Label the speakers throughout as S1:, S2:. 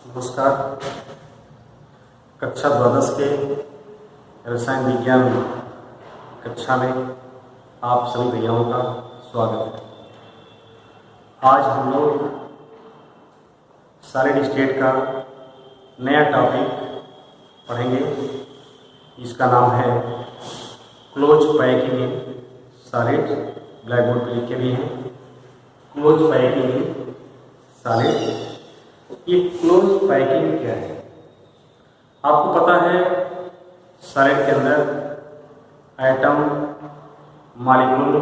S1: नमस्कार। कक्षा द्वादश के रसायन विज्ञान कक्षा में आप सभी भैयाओं का स्वागत है। आज हम लोग सॉलिड स्टेट का नया टॉपिक पढ़ेंगे। इसका नाम है close packing in solid. Black board पर लिखे भी हैं क्लोज पैकिंग इन सॉलिड। ये क्लोज पैकिंग क्या है? आपको पता है सॉलिड के अंदर एटम, मॉलिक्यूल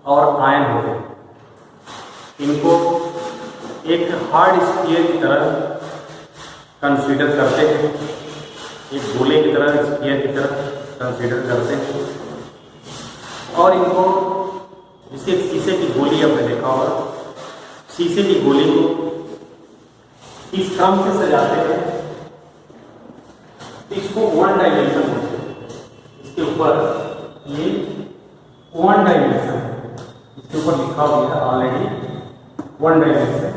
S1: और आयन होते हैं। इनको एक हार्ड स्फीयर की तरह कंसीडर करते हैं, एक गोले की तरह, स्फीयर की तरह कंसीडर करते हैं। और इनको जैसे शीशे की गोली आपने देखा होगा, शीशे की गोली को इस क्रम से सजाते हैं। इसको वन डायमेंशन होते हैं। इसके ऊपर ये वन डायमेंशन है, इसके ऊपर लिखा हुआ है ऑलरेडी वन डायमेंशन।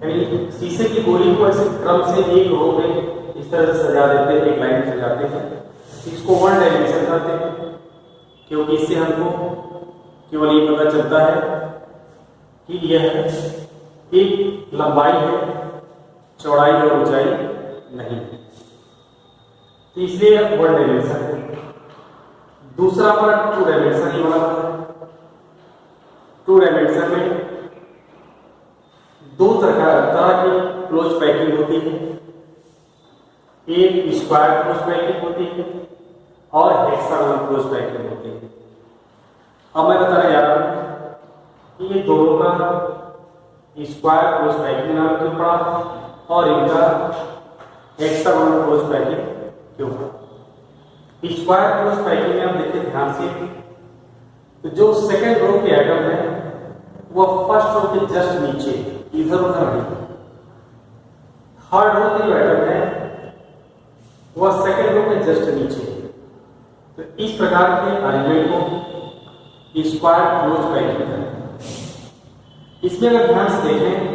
S1: यानी शीशे की गोली को ऐसे क्रम से एक रो में इस तरह से सजा देते हैं, एक लाइन में सजाते हैं। इसको वन डायमेंशन कहते हैं, क्योंकि इससे हमको केवल ये पता चलता है कि यह एक लंबाई है, चौड़ाई और ऊंचाई नहीं। तो इसलिए वन डायमेंशन है। दूसरा पर टू डायमेंशन ही बना हुआ है। टू डायमेंशन में दो तरह की क्लोज पैकिंग होती है। एक स्क्वायर क्लोज पैकिंग होती है और हेक्सागोनल क्लोज पैकिंग होती है। अब मैं बता रहा जा रहा हूं कि ये दोनों का स्क्वायर क्लोज पैकिंग नाम क्यों पड़ा और इनका हेक्सागोनल क्लोज पैकिंग क्यों पड़ा। स्क्वायर क्लोज पैकिंग में आप देखिए ध्यान से, तो जो सेकेंड रो के एटम है वह फर्स्ट रो के जस्ट नीचे, इधर उधर नहीं। थर्ड रो के जो एटम है वह सेकेंड रो के जस्ट नीचे। तो इस प्रकार के एलिमेंट को स्क्वायर क्लोज पैकिंग कहते हैं। इसमें अगर ध्यान से देखें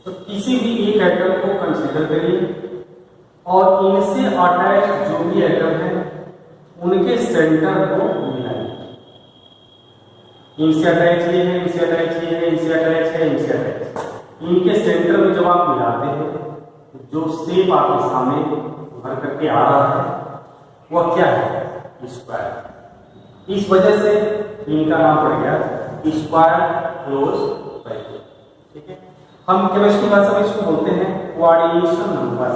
S1: तो किसी भी एक एटम को कंसीडर करिए और इनसे अटैच जो भी एटम है उनके सेंटर को मिलाइए। इनसे अटैच ये है, इनसे अटैच ये है, इनसे अटैच है, इनसे अटैच। इनके सेंटर में जब आप मिलाते हैं जो शेप आपके सामने भर करके आ रहा है वह क्या है? स्क्वायर। इस वजह से इनका नाम पड़ गया स्क्वायर क्लोज पैकिंग। ठीक है, हम केमिस्ट्री भाषा में इसको बोलते हैं कोऑर्डिनेशन नंबर।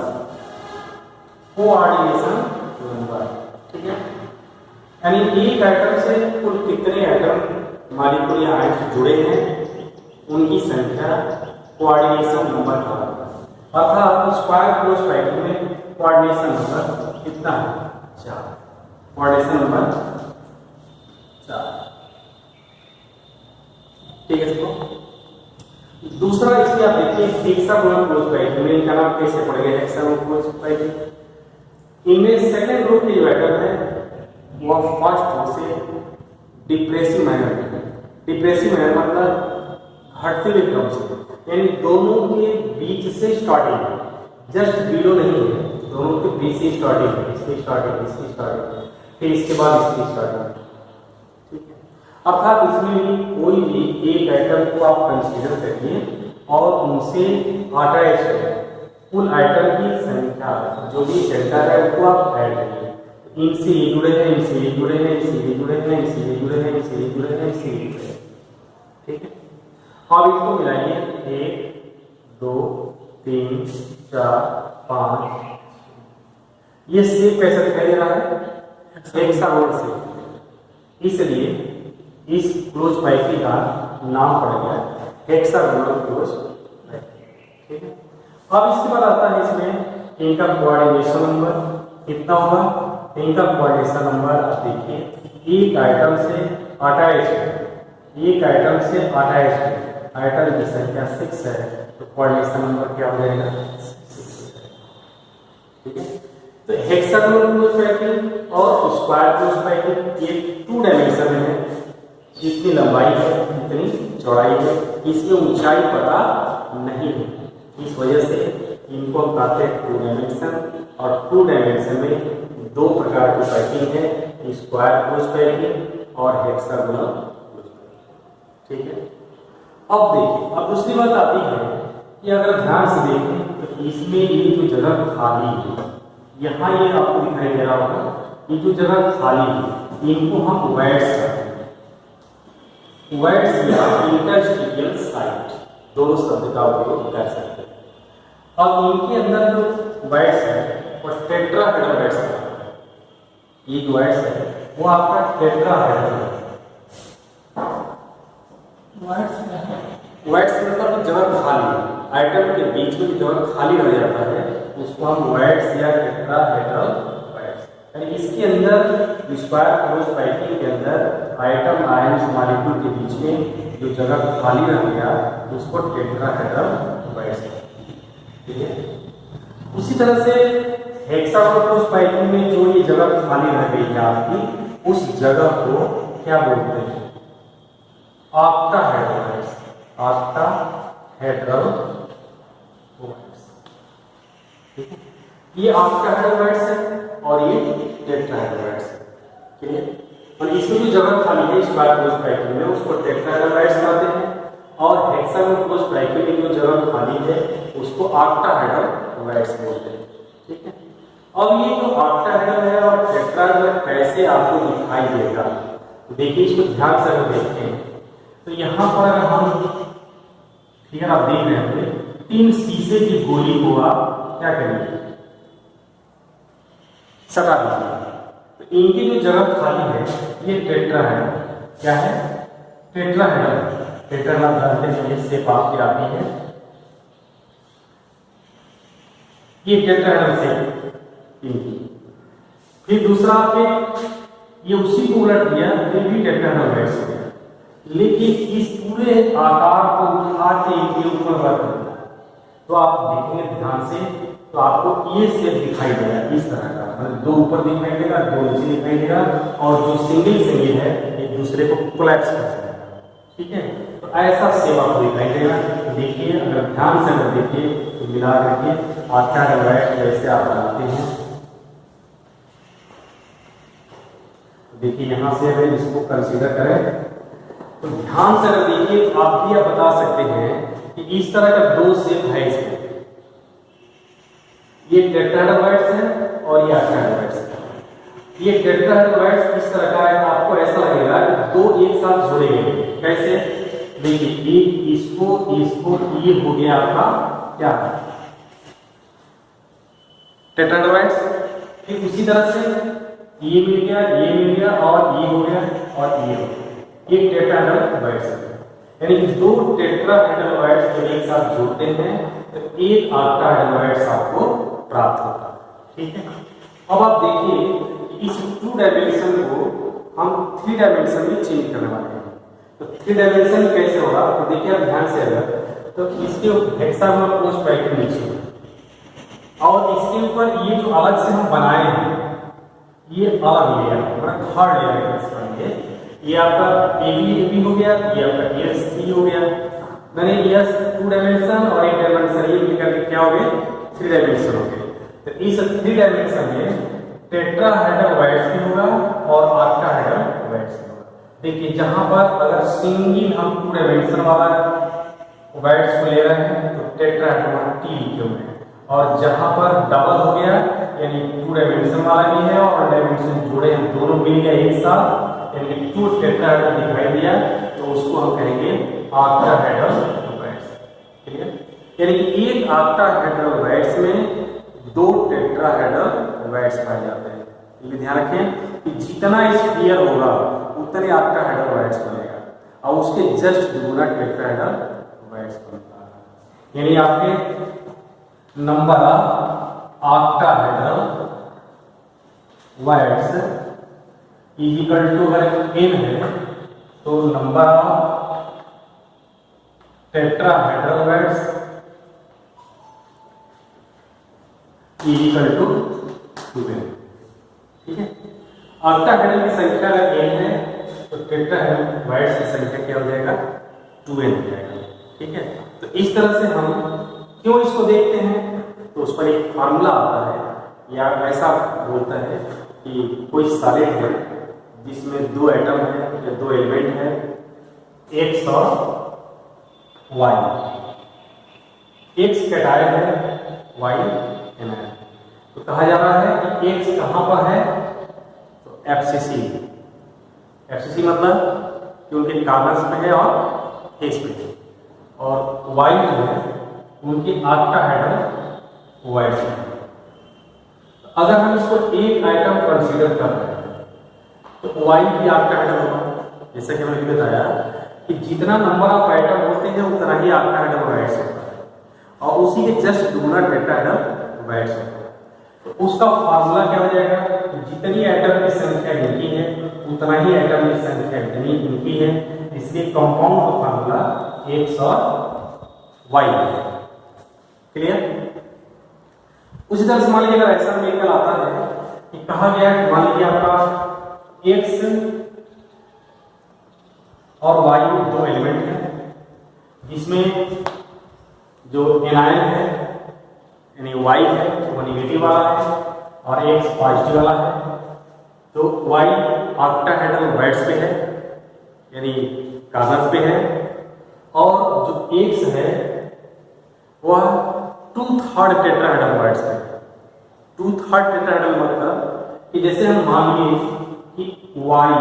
S1: कोऑर्डिनेशन नंबर, ठीक है। यानी एक एटम से कुल कितने एटम मॉलिक्यूल या आयन से जुड़े हैं उनकी संख्या कोऑर्डिनेशन नंबर कहलाता है। अर्थात स्क्वायर क्लोज पैकिंग में कोऑर्डिनेशन नंबर कितना है? 4। Coordination number 4। ठीक है इसको। दूसरा इसमें आप देखिए हेक्सागोनल क्लोज पैकिंग में इनका नाम कैसे पड़ गया? Hexagonal close packing. इनमें सेकेंड रो के जो एटम है वह फर्स्ट रो से डिप्रेसिव मैनर में, डिप्रेसिव मैनर मतलब घटते हुए क्रम से, यानी दोनों के बीच से स्टार्टिंग, जस्ट बिलो नहीं है, दोनों के बीच से स्टार्टिंग है। इसकी स्टार्टिंग, इसकी स्टार्टिंग, फिर इसके बाद इसकी स्टार्टिंग। अर्थात इसमें भी कोई भी एक एटम को आप कंसीडर करिए और उनसे अटैच करिए। उन एटम की संख्या जो भी सेंटर है उसको आप ऐड करिए। इनसे ये जुड़े हैं, इनसे ये जुड़े हैं, इनसे ये जुड़े हैं, इनसे ये जुड़े हैं, इनसे ये जुड़े हैं, इनसे ये जुड़े हैं। ठीक है, अब इसको मिलाइए 1 2 3 4 5। ये शेप कैसा दिखाई दे रहा है? Hexagonal shape. इसलिए इस क्लोज पैकिंग का नाम पड़ गया हेक्सागोनल क्लोज पैकिंग। ठीक है, अब इसके बाद आता है इसमें इनका कोऑर्डिनेशन नंबर कितना होगा? इनका कोऑर्डिनेशन नंबर आप देखिए, एक आइटम से अटैच है, एक आइटम से अटैच है, आइटम की संख्या 6 है, तो कोऑर्डिनेशन नंबर क्या हो जाएगा? 6। ठीक है, तो हेक्सागोनल क्लोज पैकिंग और स्क्वायर क्लोज पैकिंग ये 2 डायमेंशन में है। जितनी लंबाई है उतनी चौड़ाई है, इसमें ऊंचाई पता नहीं है। इस वजह से इनको आते हैं 2 डायमेंशन, और 2 डायमेंशन में 2 प्रकार की पैकिंग है, स्क्वायर क्लोज पैकिंग और हेक्सागोनल क्लोज पैकिंग। ठीक है, अब देखिए, अब दूसरी बात आती है कि अगर ध्यान से देखें तो इसमें ये जो जगह खाली है, यहाँ ये आपको दिखाई दे रहा होगा, ये जो जगह खाली है इनको हम वैट्स कहते हैं। वैट्स या इंटरस्टिशियल साइट, दोनों शब्द का उपयोग कर सकते हैं। अब इनके अंदर जो वैट्स है वो टेट्राहेड्रल वैट्स है। ये जो वैट्स है वो आपका टेट्राहेड्रल है। वैट्स मतलब जगह खाली, आइटम के बीच में जगह खाली रह जाता है उसको हम वैट्स या टेट्राहेड्रल वैट्स, यानी इसके अंदर स्क्वायर क्लोज पैकिंग के अंदर आइटम आयंस मॉलिक्यूल के बीच में जो जगह खाली रह गया उसको टेट्राहेड्रल वैट्स। ठीक है, उसी तरह से हेक्सागोनल क्लोज पैकिंग में जो ये जगह खाली रह गई है आपकी, उस जगह को क्या बोलते हैं? Octahedral watts. Octahedral watts. ठीक है, ये ऑक्टाहेड्रल वैट्स है और ये टेट्राहेड्रल वैट्स है। क्लियर? और इसमें जो जगह खाली है स्क्वायर क्लोज पैकिंग में उसको टेट्राहेड्रल वैट्स कहते हैं, और हेक्सागोनल क्लोज पैकिंग में जो जगह खाली है उसको ऑक्टाहेड्रल वैट्स बोलते हैं। ठीक है, अब ये जो ऑक्टाहेड्रल है और टेट्राहेड्रल कैसे आपको दिखाई देगा, देखिए इसको ध्यान से अगर देखें तो यहाँ पर अगर हम, ठीक है, आप देख रहे हैं 3 शीशे की गोली को आप क्या करेंगे? सटा दीजिए। तो इनकी जो जगह खाली है ये टेट्राहेड्रल, क्या है? टेट्राहेड्रल। टेट्राहेड्रल जानते हैं ये शेप आपकी आती है, ये टेट्राहेड्रल शेप इनकी। फिर दूसरा आपके ये उसी को उलट दिया, ये भी टेट्राहेड्रल वैट्स हो गया, लेकिन इस पूरे आकार को उठा के इनके ऊपर रख दिया तो आप देखेंगे ध्यान से तो आपको ये शेप दिखाई देगा इस तरह का, मतलब 2 ऊपर दिखाई देगा, 2 नीचे दिखाई देगा, और जो सिंगल है एक दूसरे को कोलैप्स कर जाएगा। ठीक है, तो ऐसा शेप आपको दिखाई देगा। देखिए, अगर ध्यान से अगर देखिए तो मिला करके ऑक्टाहेड्रल वैट्स जैसे आप बनाते हैं, देखिए यहाँ से अगर इसको कंसीडर करें तो ध्यान से अगर देखिए तो आप भी बता सकते हैं कि इस तरह का 2 शेप है इसमें, ये टेट्राहेड्रल वैट्स है और ये ऑक्टाहेड्रल वैट्स है। ये टेट्राहेड्रल वैट्स इस तरह का है, आपको ऐसा लगेगा कि 2 एक साथ जुड़े गए। कैसे? देखिए, एक इसको ये हो गया आपका क्या? Tetrahedral watts. फिर उसी तरह से ये मिल गया, ये मिल गया, और ये हो गया, और ये हो गया, ये टेट्राहेड्रल वैट्स है। यानी 2 टेट्राहेड्रल वैट्स जब एक साथ जुड़ते हैं तो एक ऑक्टाहेड्रल वैट्स आपको प्राप्त होता है। ठीक है, अब आप देखिए इस 2 डायमेंशन को हम 3 डायमेंशन में चेंज करने वाले हैं। तो 3 डायमेंशन कैसे होगा? तो देखिए आप ध्यान से अगर, तो इसके हेक्सागोनल क्लोज पैकिंग नीचे, और इसके ऊपर ये जो अलग से हम बनाए हैं ये अलग लेयर, मतलब 3rd लेयर इसका, ये आपका AB हो गया, ये आपका AC हो गया, मैंने यस 2 डायमेंशन और 1 डायमेंशन ये मिलकर के क्या हो गए? 3 डायमेंशन हो गए। तो इस 3 डायमेंशन में टेट्राहेड्रल वैट्स भी होगा और ऑक्टाहेड्रल वैट्स भी होगा। देखिए, जहां पर अगर सिंगल हम 2 डायमेंशन वाला वैट्स को ले रहे हैं तो टेट्राहेड्रल T लिखे हुए हैं, और जहां पर डबल हो गया यानी 2 डायमेंशन वाला भी है और डायमेंशन जुड़े हैं, दोनों मिल गए एक साथ, यानी 2 टेट्राहेड्रल दिखाई दिया, तो उसको हम कहेंगे ऑक्टाहेड्रल वैट्स। क्लियर? यानी कि एक ऑक्टाहेड्रल वैट्स में 2 टेट्राहेड्रल वैट्स पाए जाते हैं। ये ध्यान रखें कि जितना स्फीयर होगा उतने ऑक्टाहेड्रल वैट्स बनेगा, और उसके जस्ट दुगुना टेट्राहेड्रल वैट्स बनता है। यानी आपके number of octahedral voids equal to अगर n है तो number of tetrahedral voids equal to 2n। ठीक है, ऑक्टाहेड्रल की संख्या अगर n है तो टेट्राहेड्रल वैट्स की संख्या क्या हो जाएगा? 2n हो जाएगा। ठीक है, तो इस तरह से हम क्यों इसको देखते हैं? तो तो उस पर एक फार्मूला आता है या ऐसा बोलता है कि कोई सॉलिड है जिसमें दो एटम है या दो एलिमेंट है, एक्स और वाई। एक्स कैटायन है, वाई एनायन। तो कहा जा रहा है कि एक्स कहाँ पर है, तो एफसीसी। एफसीसी मतलब कि उनके कार्बन्स पे है और फेस पे है, और वाई जो है उनकी ऑक्टाहेड्रल वाइड्स है। अगर हम इसको एक आइटम कंसीडर कर रहे हैं तो वाई भी ऑक्टाहेड्रल होगा। जैसा कि मैंने बताया कि जितना नंबर ऑफ आइटम होते हैं उतना ही ऑक्टाहेड्रल वाइड्स होता है, और उसी के जस्ट दूना टेट्राहेड्रल वाइड्स होता है। तो उसका फार्मूला क्या हो जाएगा, जितनी एटम की संख्या इनकी है उतना ही एटम की संख्या इतनी इनकी है, इसलिए कंपाउंड का फार्मूला एक्स और वाई है। क्लियर? उसी तरह से मान लीजिए अगर ऐसा निकल आता है कि कहा गया है, मान लीजिए आपका एक्स और वाई दो एलिमेंट है, जिसमें जो एनायन है यानी वाई है वो निगेटिव वाला है और एक्स पॉजिटिव वाला है। तो वाई ऑक्टाहेड्रल वाइड्स पे है यानी कार्बन्स पे है, और जो एक्स है वह 2/3 टेट्राहेड्रल वाइड्स पे है। 2/3 टेट्राहेड्रल मतलब कि जैसे हम मान लीजिए कि वाई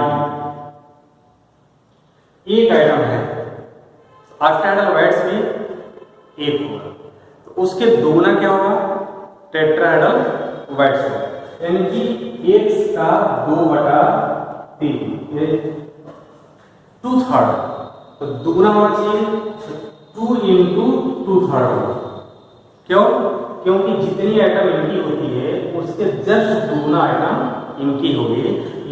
S1: एक आइटम है, ऑक्टाहेड्रल वाइड्स में एक होगा, तो उसके दोगुना क्या होगा, टेट्राहेड्रल वाइड्स होगा, यानी कि एक्स का 2/3 ये 2/3, तो दुगुना होना चाहिए 2 × 2/3। क्यों? क्योंकि जितनी आइटम इनकी होती है उसके जस्ट दुगुना आइटम इनकी होगी,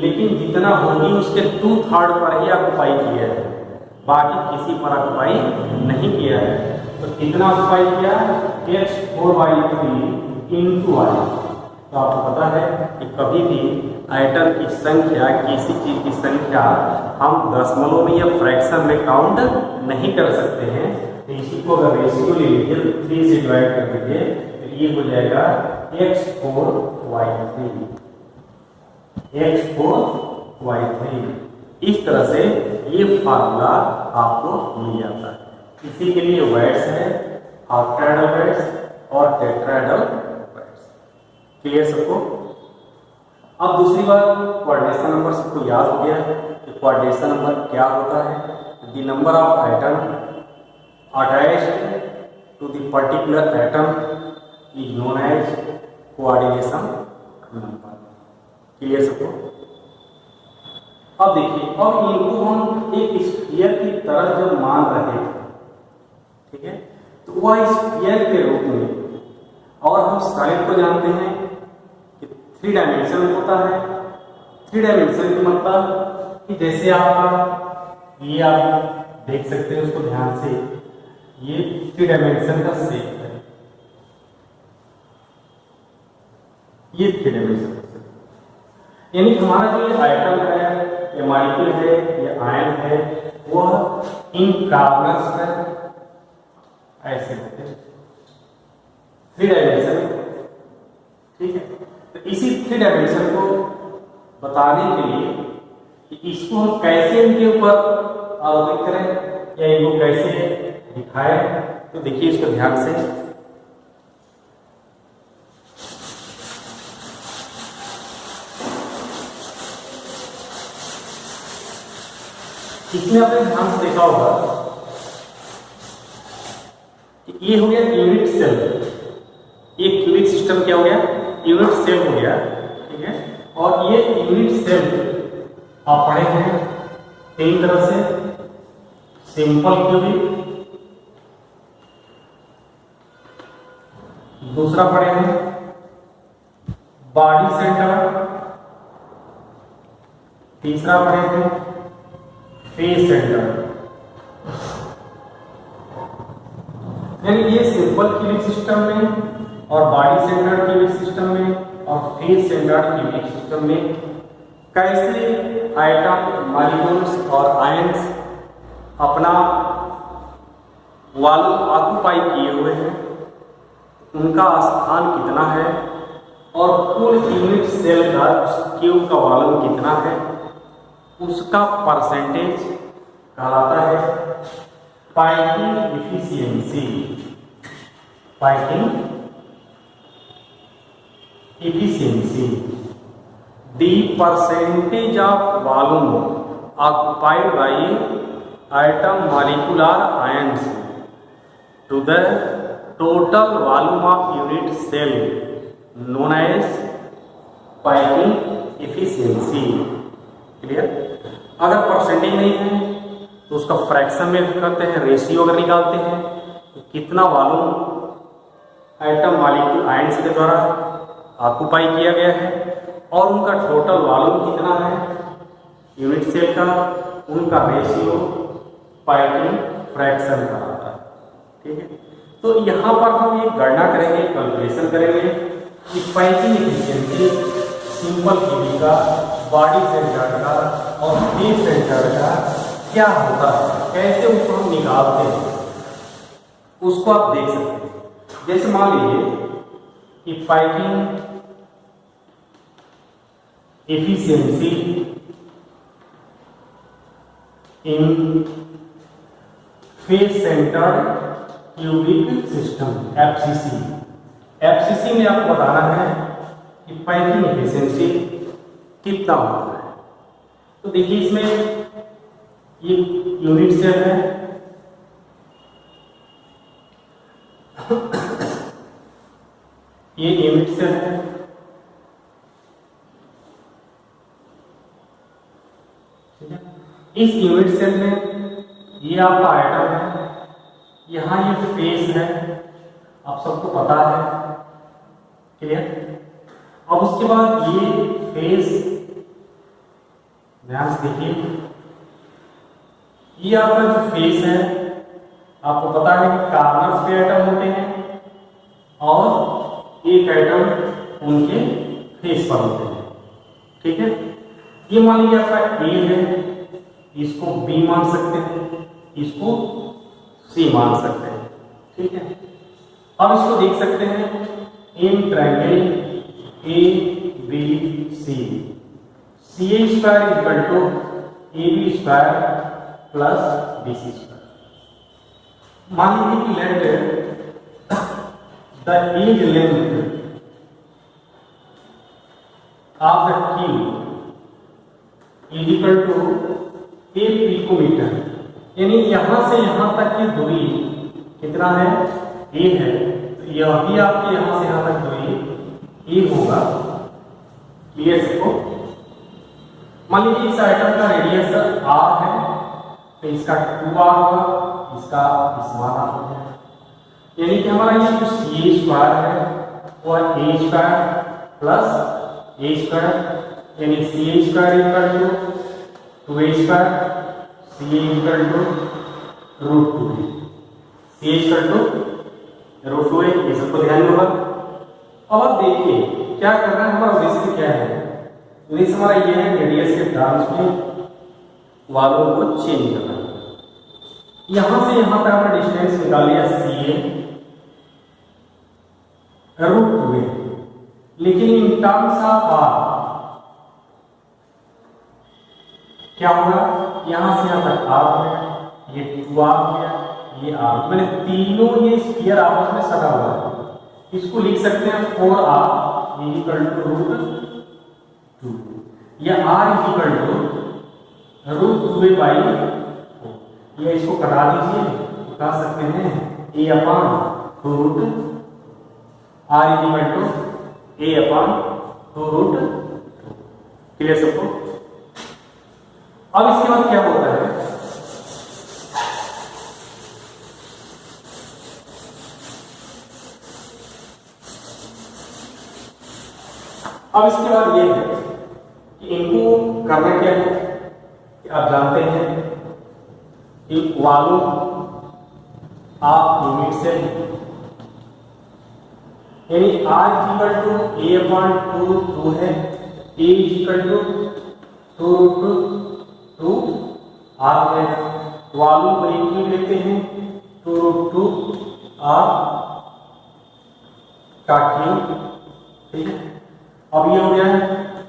S1: लेकिन जितना होगी उसके 2/3 पर ही ऑक्युपाई किया है, बाकी किसी पर ऑक्युपाई नहीं किया है। तो कितना ऑक्युपाई किया, x4y3 × y। तो आपको पता है कि कभी भी आइटम की संख्या, किसी चीज की संख्या हम दशमलव में या फ्रैक्शन में काउंट नहीं कर सकते हैं। तो इसी को अगर रेशियो ले लीजिए, 3 से डिवाइड कर दीजिए, तो ये हो जाएगा x4y3। इस तरह से ये फार्मूला आपको मिल जाता है। इसी के लिए वाइड्स है, ऑक्टाहेड्रल वाइड्स और टेट्राहेड्रल वाइड्स। क्लियर सबको? अब दूसरी बात, कोऑर्डिनेशन नंबर सबको याद हो गया कि कोऑर्डिनेशन नंबर क्या होता है। The number of item attached to the particular atom is known as coordination number. Clear सबको? अब देखिए, अब इनको हम एक स्फीयर की तरह जब मान रहे थे, ठीक है, तो वह स्फीयर के रूप में, और हम सॉलिड को जानते हैं कि 3 डायमेंशन होता है। 3 डायमेंशन का मतलब कि जैसे आपका ये आप देख सकते हैं उसको ध्यान से, ये 3 डायमेंशन का शेप है, ये 3 डायमेंशन का शेप, यानी हमारा जो आइटम है या मॉलिक्यूल है या आयन है वह इन कार्बन्स में ऐसे होते हैं 3 डायमेंशन। ठीक है, तो इसी 3 डायमेंशन को बताने के लिए कि इसको हम कैसे इनके ऊपर आरोपित करें या इनको कैसे दिखाएं, तो देखिए इसको ध्यान से। इसमें आपने ध्यान से देखा होगा कि ये हो गया यूनिट सेल, एक क्यूबिक सिस्टम क्या हो गया, यूनिट सेल हो गया। ठीक है, और ये यूनिट सेल आप पढ़े हैं 3 तरह से, सिंपल क्यूबिक, दूसरा पढ़े हैं बॉडी सेंटर, तीसरा पढ़े हैं फेस सेंटर। यानी ये सिंपल क्यूबिक सिस्टम में और बॉडी सेंटर्ड क्यूबिक सिस्टम में और फेस सेंटर्ड क्यूबिक सिस्टम में कैसे आइटम, मॉलिक्यूल्स और आयंस अपना वॉल्यूम ऑक्युपाई किए हुए हैं, उनका स्थान कितना है और कुल यूनिट सेल का क्यूब का वॉल्यूम कितना है, उसका परसेंटेज कहलाता है piping efficiency. Piping efficiency, the percentage of volume occupied by atom molecular ions to the total volume of unit cell known as piping efficiency। Clear? अगर परसेंटेज नहीं है तो उसका फ्रैक्शन में करते हैं, रेशियो अगर निकालते हैं तो कितना वॉल्यूम एटम मॉलिक्यूल आयंस के द्वारा ऑक्यूपाई किया गया है और उनका टोटल वॉल्यूम कितना है यूनिट सेल का, उनका रेशियो पाइपिंग फ्रैक्शन का आता है। ठीक है, तो यहाँ पर हम ये गणना करेंगे, कैलकुलेशन करेंगे कि पाइपिंग एफिशिएंसी सिंपल पीवी का, बॉडी सेंटर का और फेस सेंटर का क्या होता है, कैसे उसको हम निकालते हैं, उसको आप देख सकते हैं। जैसे मान लीजिए कि piping efficiency in face center cubic system FCC. FCC में आपको बताना है कि पाइपिंग एफिशिएंसी कितना होता है। तो देखिए इसमें ये यूनिट सेल है, ये यूनिट सेल है, ठीक है। इस यूनिट सेल में ये आपका आइटम है, यहाँ ये फेस है, आप सबको पता है, क्लियर। अब उसके बाद ये फेस, ध्यान से देखिए, ये आपका जो फेस है आपको पता है कि कार्नर्स पे आइटम होते हैं और एक आइटम उनके फेस पर होते हैं। ठीक है, ये मान लीजिए आपका ए है, इसको बी मान सकते हैं, इसको सी मान सकते हैं। ठीक है, अब इसको देख सकते हैं in triangle A B C, C A square equal to A B square plus B C square. मान लीजिए कि let the edge length of the cube is equal to a picometre, यानी यहां से यहां तक की दूरी कितना है, ए है, तो यह भी आपके यहां से यहां तक दूरी ए होगा। क्लियर सबको? मान लीजिए इस आइटम का रेडियस आर है, तो इसका 2r होगा, इसका स्मॉल r होगा, यानी कि हमारा ये जो सी स्क्वायर है वो a square plus A square, यानी c square equal to 2a square, c equal to √2, c equal to √2a, ये सबको ध्यान होगा। अब आप देखिए क्या कर रहा है, हमारा उद्देश्य क्या है, उद्देश्य हमारा ये है रेडियस के टर्म्स में वॉल्यूम को चेंज करना। यहां से यहां तक आपने डिस्टेंस निकाल लिया सी ए √2a, लेकिन इन टर्म्स ऑफ आर क्या होगा, यहां से यहां तक आर हो गया, ये 2r हो गया, ये आर, मैंने तीनों ये स्फीयर आपस में सटा हुआ है, इसको लिख सकते हैं 4r इक्वल टू √2 या r equal to √2a by 4। ये इसको कटा दीजिए, कटा सकते हैं a upon √2, r equal to a upon √2। Clear सबको? अब इसके बाद क्या होता है, अब इसके बाद ये है कि इनको करना क्या है कि आप जानते हैं कि वॉल्यूम ऑफ यूनिट सेल यानी r equal to a upon 2 है, a इक्वल टू 2 r है, वॉल्यूम को एक ही लेते हैं 2 r का क्यूब, ठीक है। अब ये हो गया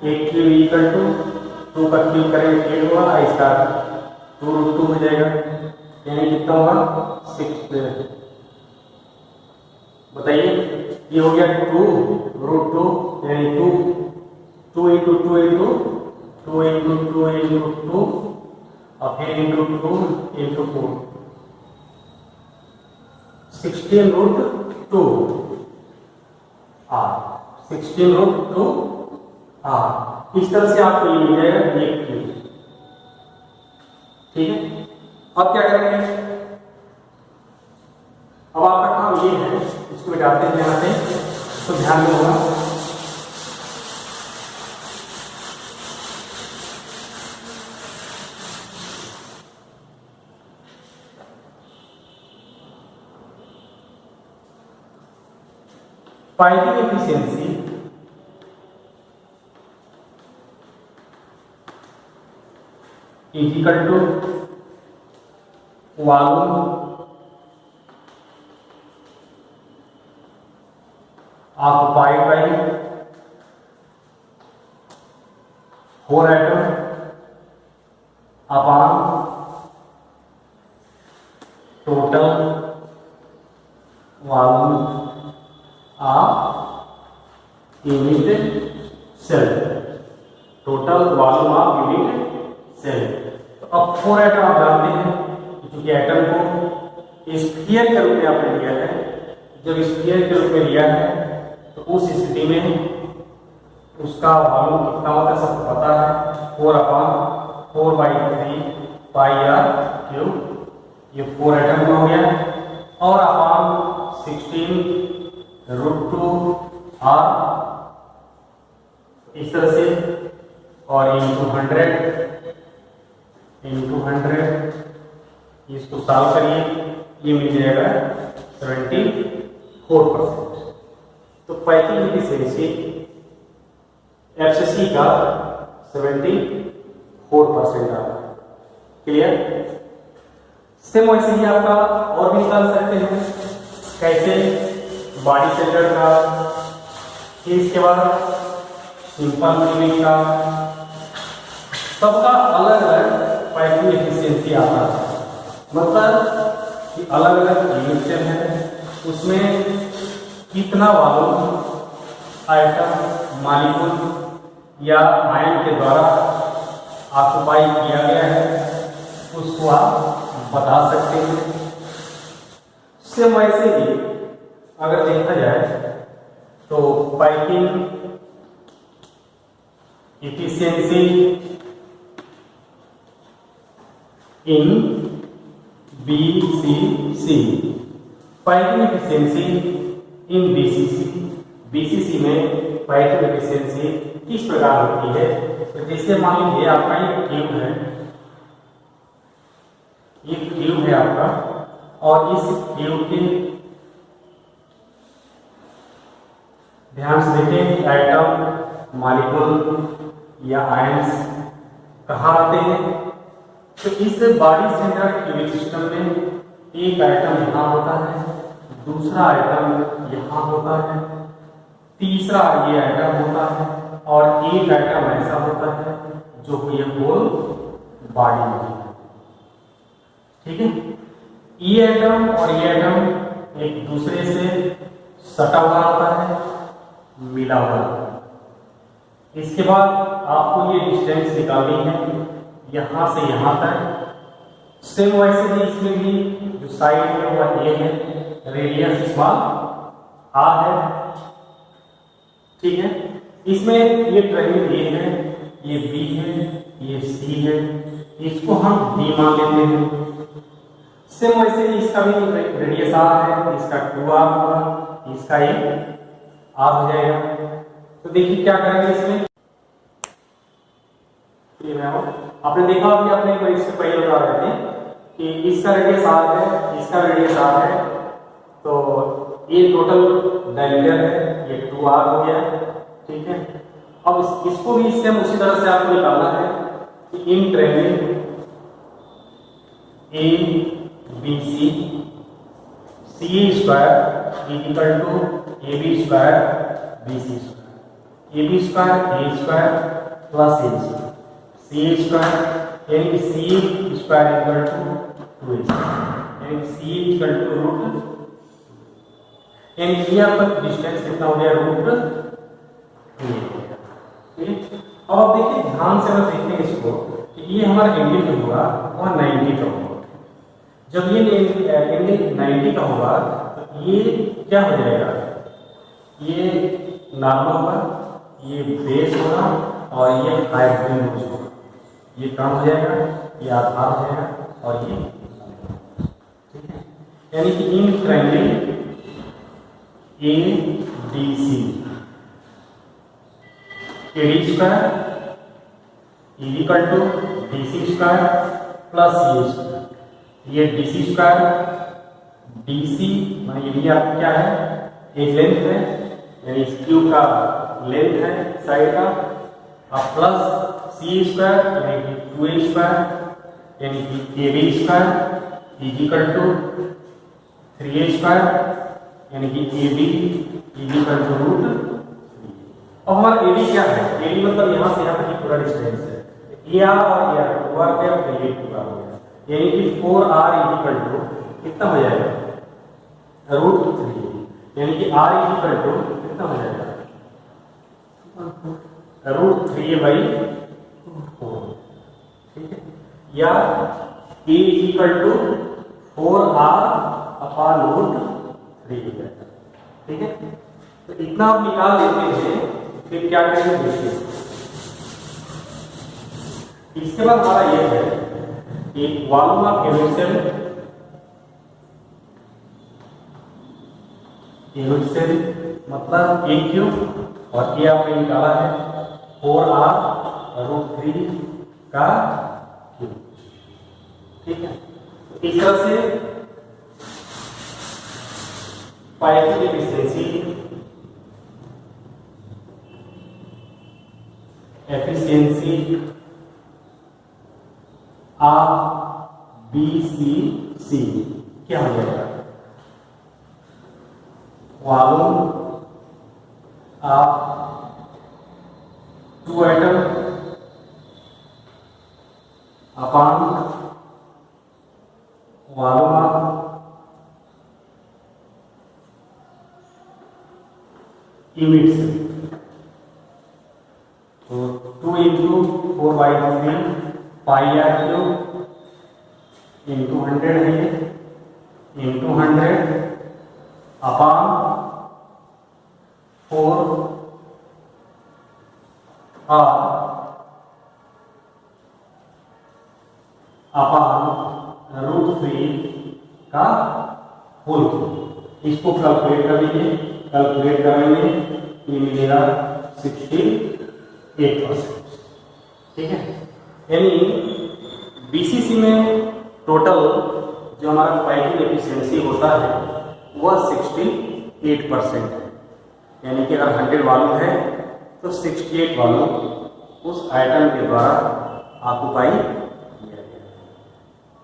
S1: एक क्यूब इक्वल टू 2 का क्यूब करेंगे 8 होगा, इसका 2√2 हो जाएगा, यानी कितना होगा 6। बताइए, ये हो गया 2√2 यानी 2 इंटू 2 इंटू 2 इंटू 2 इंटू 2 और फिर इंटू 2 इंटू 4, 16√2 r, 16√2 r। इस तरह से आपको ये मिल जाएगा एक क्यूब, ठीक है। अब क्या करेंगे, अब आपका काम ये है, इसको मिटाते हैं यहाँ से, तो ध्यान में होगा piping efficiency is equal to volume occupied by 4 atom upon total volume of unit cell, total volume of unit cell। तो अब 4 एटम आप जानते हैं, क्योंकि एटम को स्फीयर के रूप में आपने लिया है, जब स्फीयर के रूप में लिया है तो उस स्थिति में उसका वॉल्यूम कितना होता है सबको पता है, 4/4/3 पाई आर क्यूब, ये 4 एटम का हो गया, और अपॉन 16√2 r इस तरह से, और इंटू 100 इसको सॉल्व करिए, ये मिल जाएगा 74%। तो पाइपिंग एफिशिएंसी एफसीसी का 74% आ रहा है। क्लियर? सेम वैसे ही आपका और भी निकाल सकते हैं, कैसे, बॉडी सेंटर का, फिर इसके बाद सिंपल क्लिनिक का, सबका अलग अलग पाइपिंग एफिशिएंसी आता है। मतलब कि अलग अलग यूनिट सेल है, उसमें कितना वॉल्यूम आइटम मॉलिक्यूल या आयन के द्वारा ऑक्युपाई किया गया है, उसको आप बता सकते हैं। सेम वैसे ही अगर देखा जाए तो पाइपिंग एफिशिएंसी इन बीसीसी, पाइपिंग एफिशिएंसी इन बीसीसी में पाइपिंग एफिशिएंसी किस प्रकार होती है। तो जैसे मान लीजिए आपका ये क्यूब है आपका, और इस क्यूब के ध्यान से देखें एटम मॉलिक्यूल या आयंस कहाँ आते हैं। तो इस बॉडी सेंटर्ड क्यूबिक सिस्टम में एक आइटम यहाँ होता है, दूसरा आइटम यहाँ होता है, तीसरा ये आइटम होता है, और एक आइटम ऐसा होता है जो ये होल बॉडी में, ठीक है। ये आइटम और ये आइटम एक दूसरे से सटा हुआ होता है, मिला हुआ होता है। इसके बाद आपको ये डिस्टेंस निकालनी है यहाँ से यहाँ तक। सेम वैसे ही इसमें भी जो साइड है वह ए है, रेडियस स्मॉल आर है, ठीक है। इसमें ये ट्रायंगल ए है, ये बी है, ये सी है, इसको हम डी मान लेते हैं। सेम वैसे ही इसका भी रेडियस आर है, इसका 2r होगा, इसका एक आर हो जाएगा। तो देखिए क्या करेंगे इसमें, आपने देखा कि आपने इससे पहले बता रहे थे कि इसका रेडियस आर है, इसका रेडियस आर है, तो ये टोटल डायमीटर है, ये 2r हो गया, ठीक है। अब इसको भी इससे उसी तरह से आपको निकालना है कि in triangle A B C C square equal to A B square B C square, A B square A square plus A square, C square यानी कि सी स्क्वायर इक्वल टू 2 यानी सी इक्वल टू रूट, यानी कि यहाँ पर distance कितना हो गया, रूट 3। अब आप देखिए ध्यान से अगर देखते हैं इसको, ये हमारा एंगल जो होगा वह 90 का होगा। जब ये एंगल 90 का होगा तो ये क्या हो जाएगा, ये नॉर्मल होगा, ये बेस होगा और ये हाइपोटेन्यूज होगा, ये कम हो जाएगा, ये आधा हो जाएगा और ये, ठीक है। यानी कि in triangle A D C, AD square equal to D C square plus C square, ये D C square D C ये भी आपका क्या है, एक लेंथ है, यानी इस क्यूब का लेंथ है साइड का, अब प्लस सी स्क्वायर यानी कि 2a स्क्वायर यानी कि A B square equal to 3a square यानी कि A B equal to root 3। अब हमारा ए बी क्या है, ए बी मतलब यहाँ से यहाँ तक की पूरा डिस्टेंस है, ए आर और ए आर टू आर गया तो ये पूरा हो गया, यानी कि 4r इक्वल टू कितना हो जाएगा, रूट 3, यानी कि r इक्वल टू कितना हो जाएगा, रूट 3/4, ठीक है, या a equal to 4r upon root 3 हो जाएगा, ठीक है। तो इतना आप निकाल देते हैं, फिर क्या करेंगे देखिए, इसके बाद हमारा ये है कि वॉल्यूम ऑफ यूनिट सेल मतलब ए क्यूब और ए आपने निकाला है 4r रूट 3 का क्यूब, ठीक है। तो इस तरह से पाइप की एफिशिएंसी ऑफ BCC क्या हो जाएगा, volume of 2 atom upon volume of unit cell, तो 2 into 4/3 pi r cube into 100 है ये, into 100 upon 4 r upon root 3 का होल क्यूब। इसको कैलकुलेट कर लीजिए, कैलकुलेट करेंगे ये मिलेगा 68%, ठीक है। यानी बीसीसी में टोटल जो हमारा पाइपिंग एफिशिएंसी होता है वह 68% है, यानी कि अगर 100 वॉल्यूम है तो 68 वॉल्यूम उस आइटम के द्वारा ऑक्युपाई किया गया।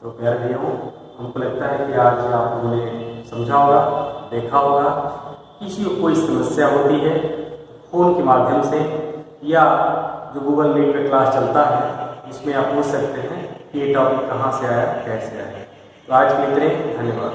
S1: तो प्यारे भैया, हमको लगता है कि आज आप लोगों ने समझा होगा, देखा होगा। किसी को कोई समस्या होती है फोन के माध्यम से या जो गूगल मीट पे क्लास चलता है इसमें आप पूछ सकते हैं कि ये टॉपिक कहाँ से आया, कैसे आया। तो आज के लिए धन्यवाद।